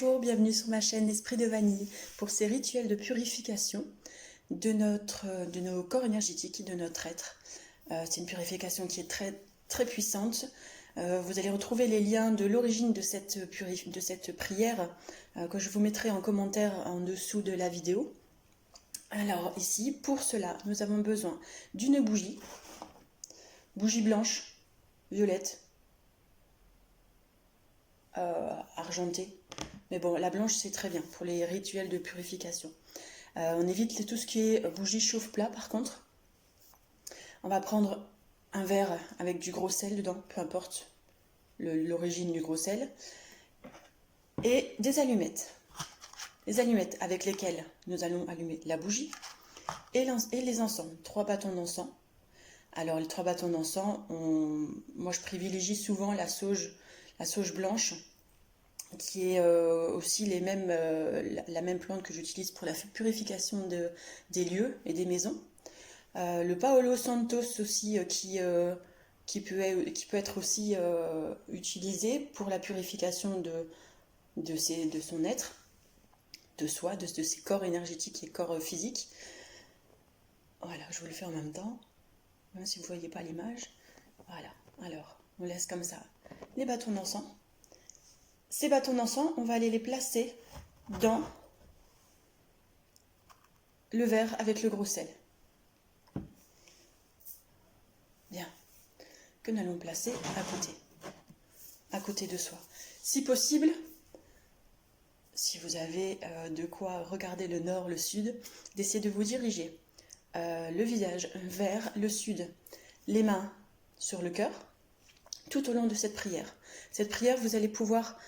Bonjour, bienvenue sur ma chaîne Esprit de Vanille pour ces rituels de purification de nos corps énergétiques et de notre être. C'est une purification qui est très puissante. Vous allez retrouver les liens de l'origine de cette prière que je vous mettrai en commentaire en dessous de la vidéo. Alors ici, pour cela, nous avons besoin d'une bougie blanche, violette, argentée. Mais bon, la blanche, c'est très bien pour les rituels de purification. On évite tout ce qui est bougie chauffe-plat, par contre. On va prendre un verre avec du gros sel dedans, peu importe l'origine du gros sel. Et des allumettes. Les allumettes avec lesquelles nous allons allumer la bougie et les encens. 3 bâtons d'encens. Alors, les 3 bâtons d'encens, moi je privilégie souvent la sauge blanche, qui est aussi la même plante que j'utilise pour la purification des lieux et des maisons. Le Paolo Santos aussi, qui peut être aussi utilisé pour la purification de son être, de soi, de ses corps énergétiques et corps physiques. Voilà, je vous le fais en même temps, même si vous ne voyez pas l'image. Voilà, alors, on laisse comme ça les bâtons d'encens. Ces bâtons d'encens, on va aller les placer dans le verre avec le gros sel. Bien, que nous allons placer à côté de soi. Si possible, si vous avez de quoi regarder le nord, le sud, d'essayer de vous diriger le visage vers le sud, les mains sur le cœur, tout au long de cette prière. Cette prière, vous allez pouvoir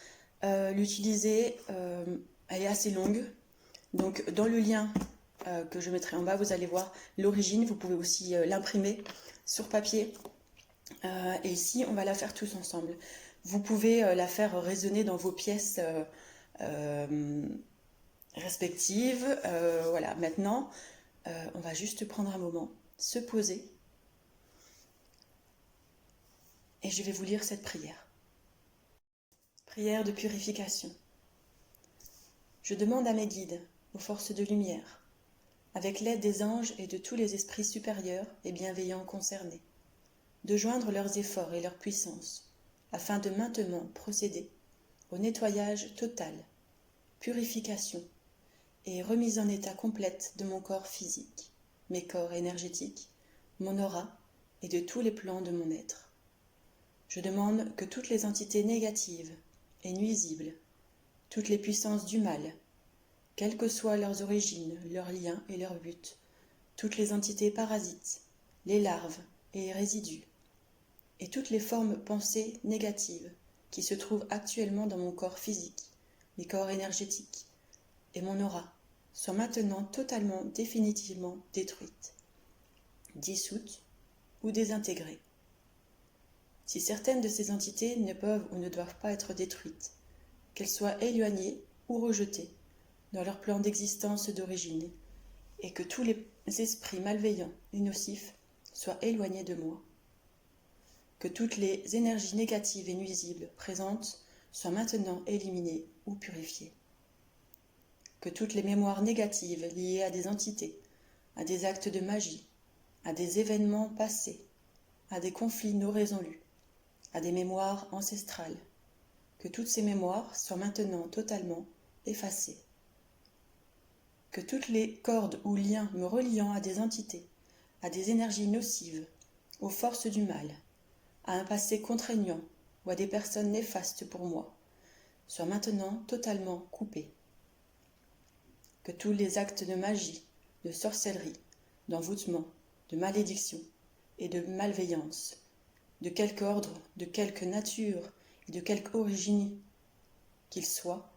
l'utiliser, elle est assez longue, donc dans le lien que je mettrai en bas, vous allez voir l'origine. Vous pouvez aussi l'imprimer sur papier, et ici on va la faire tous ensemble. Vous pouvez la faire résonner dans vos pièces respectives. Voilà, maintenant on va juste prendre un moment, se poser, et je vais vous lire cette prière. Prière de purification. Je demande à mes guides, aux forces de lumière, avec l'aide des anges et de tous les esprits supérieurs et bienveillants concernés, de joindre leurs efforts et leur puissance, afin de maintenant procéder au nettoyage total, purification et remise en état complète de mon corps physique, mes corps énergétiques, mon aura et de tous les plans de mon être. Je demande que toutes les entités négatives et nuisibles, toutes les puissances du mal, quelles que soient leurs origines, leurs liens et leurs buts, toutes les entités parasites, les larves et les résidus, et toutes les formes pensées négatives qui se trouvent actuellement dans mon corps physique, mes corps énergétiques et mon aura, soient maintenant totalement, définitivement détruites, dissoutes ou désintégrées. Si certaines de ces entités ne peuvent ou ne doivent pas être détruites, qu'elles soient éloignées ou rejetées dans leur plan d'existence d'origine, et que tous les esprits malveillants et nocifs soient éloignés de moi. Que toutes les énergies négatives et nuisibles présentes soient maintenant éliminées ou purifiées. Que toutes les mémoires négatives liées à des entités, à des actes de magie, à des événements passés, à des conflits non résolus, à des mémoires ancestrales, que toutes ces mémoires soient maintenant totalement effacées. Que toutes les cordes ou liens me reliant à des entités, à des énergies nocives, aux forces du mal, à un passé contraignant ou à des personnes néfastes pour moi, soient maintenant totalement coupés. Que tous les actes de magie, de sorcellerie, d'envoûtement, de malédiction et de malveillance, de quelque ordre, de quelque nature et de quelque origine qu'ils soient,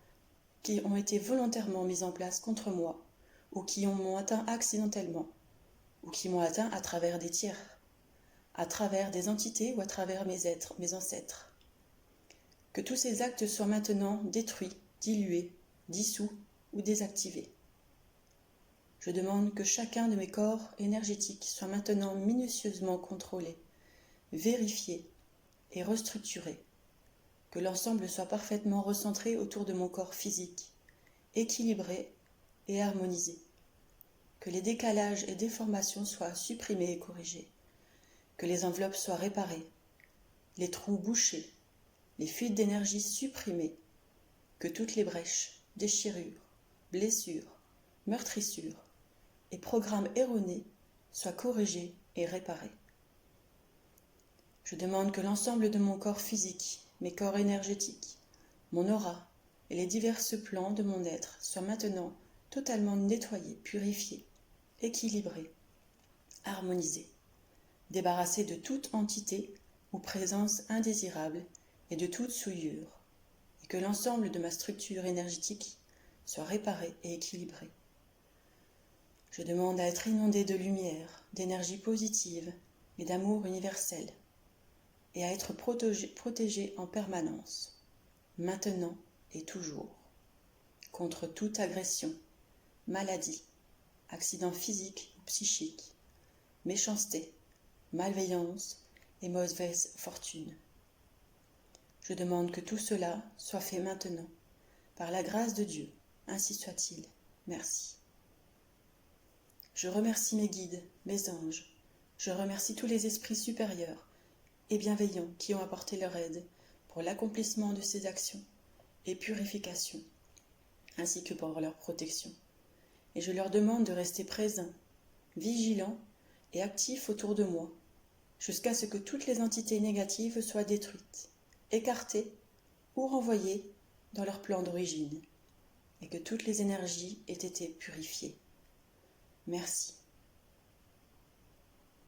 qui ont été volontairement mis en place contre moi, ou qui m'ont atteint accidentellement, ou qui m'ont atteint à travers des tiers, à travers des entités ou à travers mes ancêtres. Que tous ces actes soient maintenant détruits, dilués, dissous ou désactivés. Je demande que chacun de mes corps énergétiques soit maintenant minutieusement contrôlé, vérifié et restructuré. que l'ensemble soit parfaitement recentré autour de mon corps physique, équilibré et harmonisé, que les décalages et déformations soient supprimés et corrigés, que les enveloppes soient réparées, les trous bouchés, les fuites d'énergie supprimées, que toutes les brèches, déchirures, blessures, meurtrissures et programmes erronés soient corrigés et réparés. Je demande que l'ensemble de mon corps physique, mes corps énergétiques, mon aura et les divers plans de mon être soient maintenant totalement nettoyés, purifiés, équilibrés, harmonisés, débarrassés de toute entité ou présence indésirable et de toute souillure, et que l'ensemble de ma structure énergétique soit réparé et équilibré. Je demande à être inondé de lumière, d'énergie positive et d'amour universel, et à être protégé en permanence, maintenant et toujours, contre toute agression, maladie, accident physique ou psychique, méchanceté, malveillance et mauvaise fortune. Je demande que tout cela soit fait maintenant, par la grâce de Dieu, ainsi soit-il. Merci. Je remercie mes guides, mes anges, je remercie tous les esprits supérieurs et bienveillants qui ont apporté leur aide pour l'accomplissement de ces actions et purifications, ainsi que pour leur protection. Et je leur demande de rester présents, vigilants et actifs autour de moi, jusqu'à ce que toutes les entités négatives soient détruites, écartées ou renvoyées dans leur plan d'origine, et que toutes les énergies aient été purifiées. Merci.